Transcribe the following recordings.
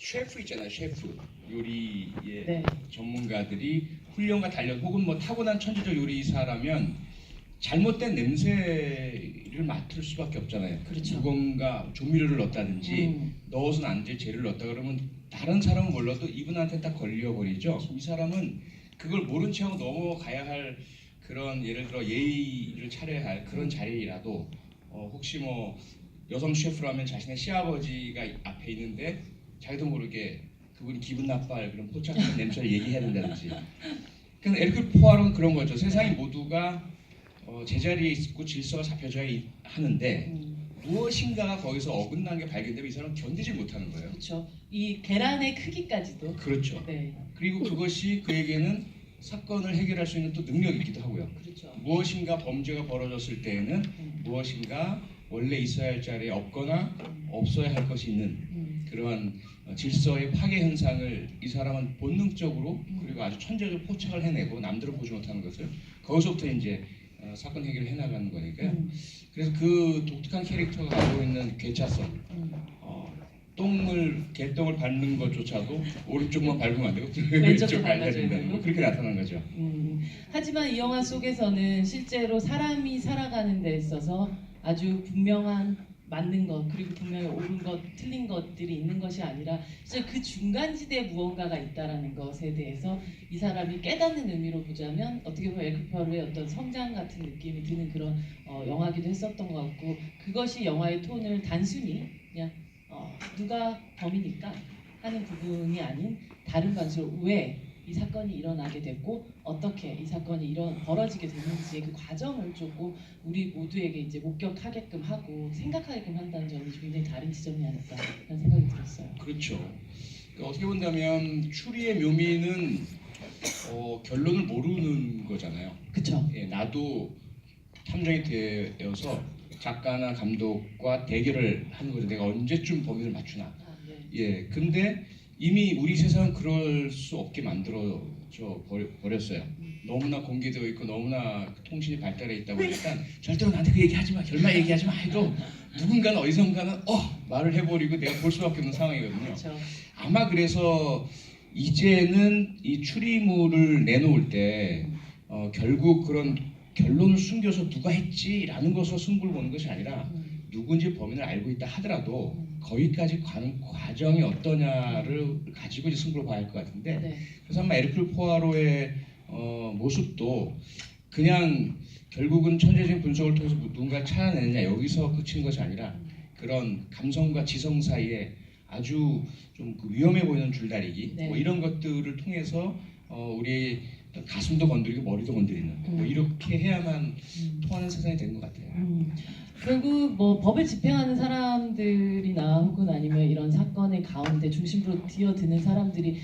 셰프 있잖아요, 셰프. 요리의 네. 전문가들이 훈련과 단련 혹은 뭐 타고난 천재적 요리사라면 잘못된 냄새를 맡을 수밖에 없잖아요. 그렇죠. 무언가 조미료를 넣었다든지 넣어서는 안 될 재료를 넣었다 그러면 다른 사람은 몰라도 이분한테 딱 걸려버리죠. 이 사람은 그걸 모른 척하고 넘어가야 할 그런, 예를 들어 예의를 차려야 할 그런 자리라도 혹시 뭐 여성 셰프라면 자신의 시아버지가 앞에 있는데 자기도 모르게 그분이 기분 나빠할 그런 포착한 냄새를 얘기해야 된다든지. 그래서 에르큐 포아로는 그런 거죠. 세상이 모두가 제자리에 있고 질서가 잡혀져야 하는데 무엇인가가 거기서 어긋난 게 발견되면 이 사람은 견디지 못하는 거예요. 그렇죠. 이 계란의 크기까지도. 그렇죠. 네. 그리고 그것이 그에게는 사건을 해결할 수 있는 또 능력이기도 하고요. 그렇죠. 무엇인가 범죄가 벌어졌을 때에는 무엇인가 원래 있어야 할 자리에 없거나 없어야 할 것이 있는 그러한 질서의 파괴 현상을 이 사람은 본능적으로 그리고 아주 천재적 포착을 해내고 남들은 보지 못하는 것을 거기서부터 이제 사건 해결을 해나가는 거니까요. 그래서 그 독특한 캐릭터가 가지고 있는 괴차성, 개똥을 밟는 것조차도 오른쪽만 밟으면 안 되고 왼쪽 밟아야 된다는 거, 그렇게 나타난 거죠. 하지만 이 영화 속에서는 실제로 사람이 살아가는 데 있어서 아주 분명한 맞는 것, 그리고 분명히 옳은 것, 틀린 것들이 있는 것이 아니라 진짜 그 중간지대에 무언가가 있다라는 것에 대해서 이 사람이 깨닫는 의미로 보자면 어떻게 보면 에르큐 포아로의 어떤 성장 같은 느낌이 드는 그런 영화기도 했었던 것 같고, 그것이 영화의 톤을 단순히 그냥 누가 범이니까 하는 부분이 아닌 다른 방식으로 왜 이 사건이 일어나게 됐고 어떻게 이 사건이 벌어지게 됐는지의 그 과정을 조금 우리 모두에게 이제 목격하게끔 하고 생각하게끔 한다는 점이 굉장히 다른 지점이 아닐까라는 생각이 들었어요. 그렇죠. 그러니까 어떻게 본다면 추리의 묘미는 결론을 모르는 거잖아요. 그렇죠. 예, 나도 탐정이 되어서 작가나 감독과 대결을 하는 거죠. 내가 언제쯤 범인을 맞추나. 네. 예, 근데 이미 우리 세상은 그럴 수 없게 만들어져 버렸어요. 너무나 공개되어 있고 너무나 통신이 발달해 있다 보니까 절대로 나한테 그 얘기하지 마, 결말 얘기하지 마 해도 누군가는 어디선가는 말을 해버리고 내가 볼 수밖에 없는 상황이거든요. 그렇죠. 아마 그래서 이제는 이 추리물을 내놓을 때 결국 그런 결론을 숨겨서 누가 했지라는 것으로 승부를 보는 것이 아니라 누군지 범인을 알고 있다 하더라도 거기까지 가는 과정이 어떠냐를 가지고 이제 승부를 봐야 할 것 같은데, 네. 그래서 아마 에르큐 포아로의 모습도 그냥 결국은 천재적인 분석을 통해서 누군가를 찾아내느냐 여기서 그치는 것이 아니라 그런 감성과 지성 사이에 아주 좀 위험해 보이는 줄다리기, 네. 뭐 이런 것들을 통해서 우리 가슴도 건드리고 머리도 건드리는 뭐 이렇게 해야만 통하는 세상이 되는 것 같아요. 결국 뭐 법을 집행하는 사람들이나 혹은 아니면 이런 사건의 가운데 중심부로 뛰어드는 사람들이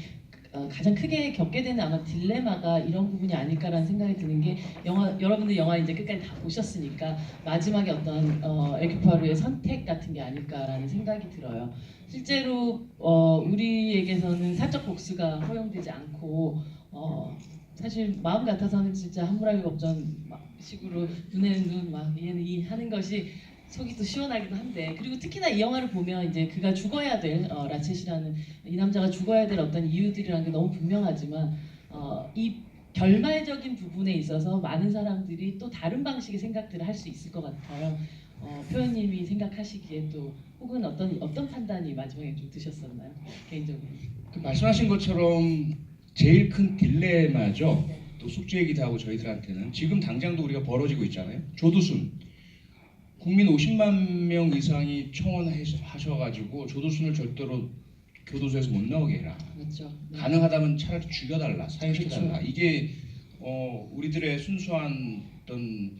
가장 크게 겪게 되는 아마 딜레마가 이런 부분이 아닐까라는 생각이 드는 게, 여러분들 영화 이제 끝까지 다 보셨으니까 마지막에 어떤 에르큐 포아로의 선택 같은 게 아닐까라는 생각이 들어요. 실제로 우리에게서는 사적 복수가 허용되지 않고 사실 마음 같아서는 진짜 함무라비 법전 식으로 눈에는 눈, 막 얘는 이 하는 것이 속이 또 시원하기도 한데, 그리고 특히나 이 영화를 보면 이제 그가 죽어야 될 라쳇이라는 이 남자가 죽어야 될 어떤 이유들이라는 게 너무 분명하지만 이 결말적인 부분에 있어서 많은 사람들이 또 다른 방식의 생각들을 할 수 있을 것 같아요. 표현님이 생각하시기에 또 혹은 어떤 판단이 마지막에 좀 드셨었나요? 개인적으로. 말씀하신 것처럼 제일 큰 딜레마죠. 또 숙제이기도 하고 저희들한테는 지금 당장도 우리가 벌어지고 있잖아요. 조두순 국민 50만 명 이상이 청원하셔가지고 조두순을 절대로 교도소에서 못 나오게 해라. 그렇죠. 네. 가능하다면 차라리 죽여달라, 사형시켜달라. 그렇죠. 이게 우리들의 순수한 어떤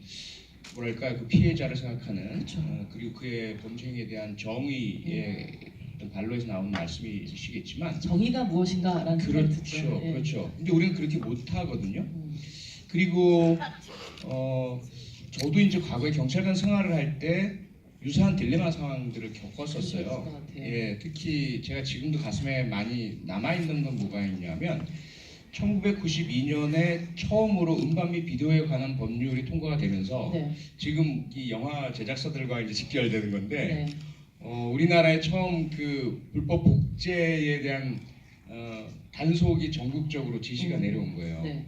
뭐랄까 그 피해자를 생각하는 그렇죠. 그리고 그의 범죄 행위에 대한 정의의 어떤 발로에서 나오는 말씀이시겠지만 정의가 무엇인가라는 생각이 그렇죠, 듣죠. 네. 그렇죠. 근데 우리는 그렇게 못 하거든요. 그리고 저도 이제 과거에 경찰관 생활을 할 때 유사한 딜레마 상황들을 겪었었어요. 그러셨을 것 같아요. 예, 특히 제가 지금도 가슴에 많이 남아 있는 건 뭐가 있냐면 1992년에 처음으로 음반 및 비디오에 관한 법률이 통과가 되면서 네. 지금 이 영화 제작사들과 이제 직결되는 건데 네. 우리나라에 처음 그 불법 복제에 대한 단속이 전국적으로 지시가 내려온 거예요. 네.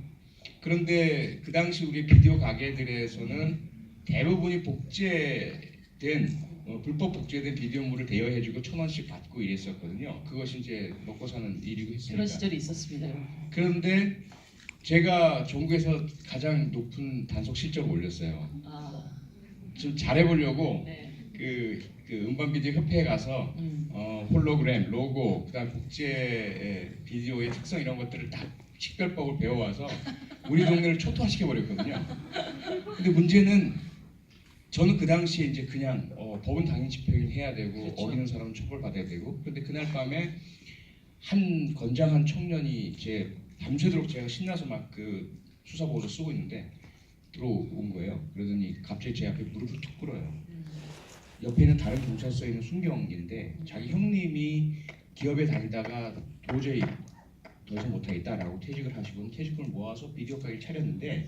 그런데 그 당시 우리 비디오 가게들에서는 대부분이 복제된 불법 복제된 비디오물을 대여해주고 1,000원씩 받고 이랬었거든요. 그것이 이제 먹고 사는 일이고 했으니까. 그런 시절이 있었습니다. 그런데 제가 전국에서 가장 높은 단속 실적을 올렸어요. 아, 좀 잘해보려고 네. 그 음반 비디오 협회에 가서 홀로그램, 로고, 그다음 복제 비디오의 특성 이런 것들을 다 식별법을 배워와서 우리 동네를 초토화시켜 버렸거든요. 근데 문제는 저는 그 당시에 이제 그냥 법은 당연히 집행해야 되고 그렇죠. 어기는 사람은 처벌받아야 되고 그런데 그날 밤에 한 건장한 청년이 밤새도록 제가 신나서 막 그 수사보고서 쓰고 있는데 들어온 거예요. 그러더니 갑자기 제 앞에 무릎을 툭 꿇어요. 옆에 있는 다른 경찰서에 있는 순경인데 자기 형님이 기업에 다니다가 도저히 더 이상 못하겠다라고 퇴직을 하시고 퇴직금을 모아서 비디오 가게를 차렸는데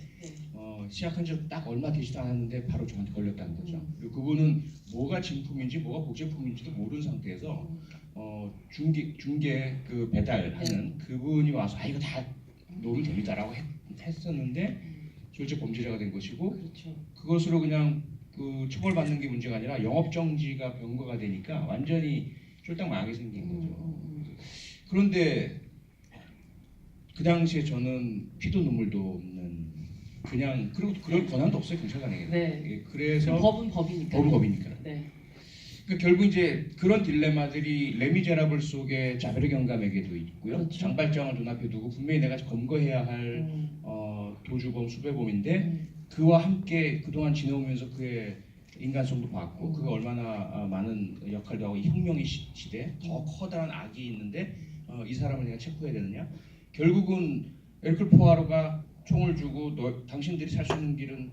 시작한 지 딱 얼마 되지도 않았는데 바로 저한테 걸렸다는 거죠. 그리고 그분은 뭐가 진품인지 뭐가 복제품인지도 모르는 상태에서 중개 그 배달하는 그분이 와서 이거 다 놓으면 됩니다라고 했었는데 실제 범죄자가 된 것이고 그렇죠. 그것으로 그냥 그 처벌받는 게 문제가 아니라 영업 정지가 병거가 되니까 완전히 쫄딱 망하게 생긴 거죠. 그런데 그 당시에 저는 피도 눈물도 없는 그냥 그리고 그럴 권한도 없어요 경찰관에게. 네. 그래서 법은 법이니까. 법은 법이니까. 네. 그러니까 결국 이제 그런 딜레마들이 레미제라블 속의 자베르 경감에게도 있고요. 그렇죠. 장발장을 눈앞에 두고 분명히 내가 검거해야 할 도주범 수배범인데 그와 함께 그동안 지내오면서 그의 인간성도 봤고 그가 얼마나 많은 역할도 하고 이 혁명의 시대 더 커다란 악이 있는데 이 사람을 내가 체포해야 되느냐. 결국은 에르클 포아로가 총을 주고 당신들이 살 수 있는 길은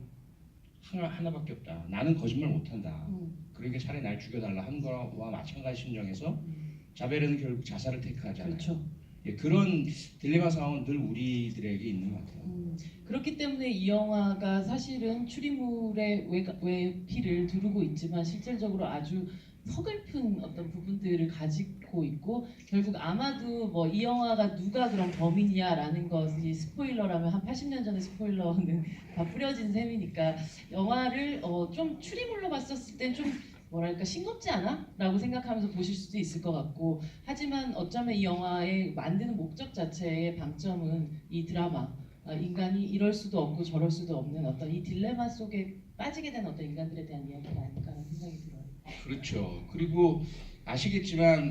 하나밖에 없다. 나는 거짓말 못한다. 그러니까 차라리 날 죽여달라 하는 거와 마찬가지 심정에서 자벨은 결국 자살을 택하잖아요. 그렇죠. 예, 그런 딜레마 상황은 늘 우리들에게 있는 것 같아요. 그렇기 때문에 이 영화가 사실은 추리물의 외피를 두르고 있지만 실질적으로 아주 서글픈 어떤 부분들을 가지고 있고 결국 아마도 뭐 이 영화가 누가 그런 범인이야라는 것이 스포일러라면 한 80년 전의 스포일러는 다 뿌려진 셈이니까 영화를 좀 추리물로 봤었을 땐 좀 뭐랄까 싱겁지 않아? 라고 생각하면서 보실 수도 있을 것 같고 하지만 어쩌면 이 영화의 만드는 목적 자체의 방점은 이 드라마 인간이 이럴 수도 없고 저럴 수도 없는 어떤 이 딜레마 속에 빠지게 된 어떤 인간들에 대한 이야기가 아닐까 하는 생각이 들어요. 그렇죠. 그리고 아시겠지만